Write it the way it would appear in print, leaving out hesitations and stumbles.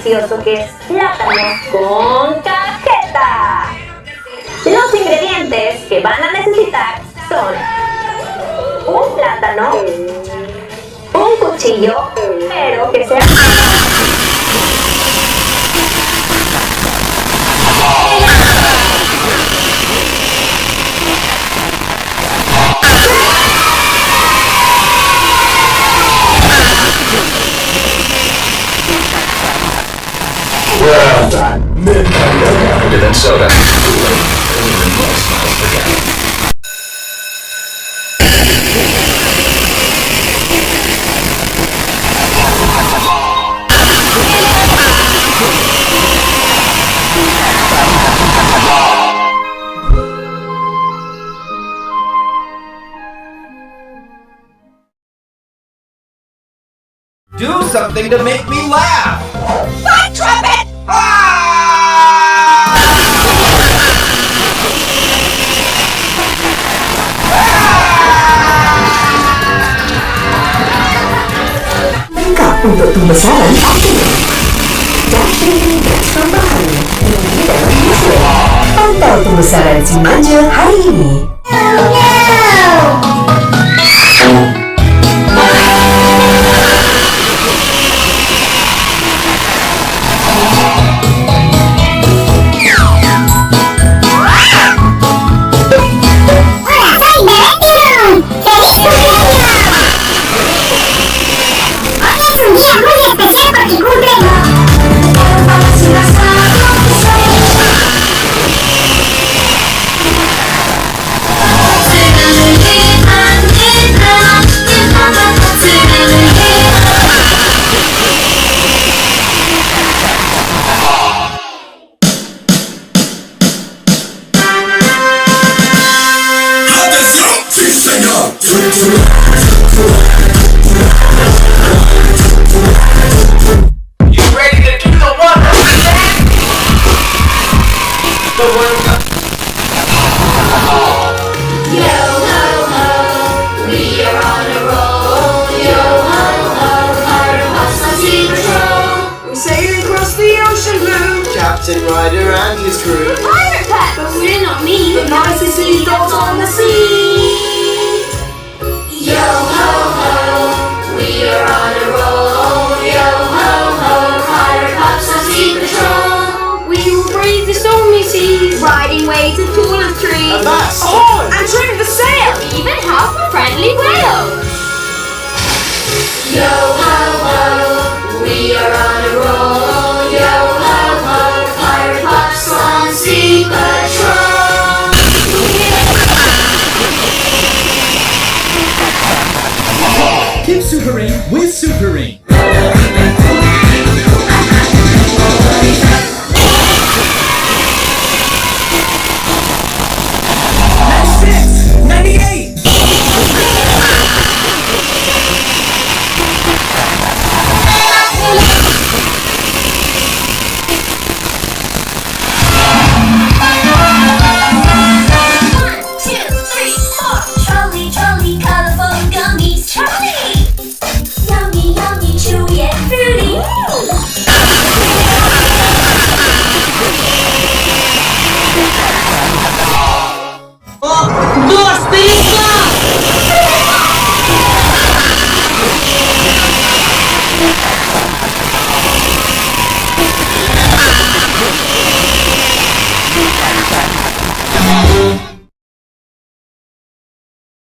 delicioso que es plátano con cajeta. Los ingredientes que van a necesitar son un plátano, un cuchillo, pero que sea... Well done. Harder than soda. Kool-Aid. Cleaner than most smells forget. Do something to make me laugh! Fun trumpet! Lengkap untuk pembesaran dan training tambahan yang tidak bisa. Pantau pembesaran si manja hari ini. Captain Ryder and his crew. Pirate Pack! But we're not me. The nicest seagulls on the sea. Yo ho ho, we are on a roll. Yo ho ho, Pirate Pups on sea patrol. We will brave the stormy seas, riding waves as tall as trees. A mast! Oh, and trim the sail. Even have a friendly whale. Yo ho ho, we are on a roll. Yo ho ho, Pirate Pups on sea patrol. Keep supering with Super Ring.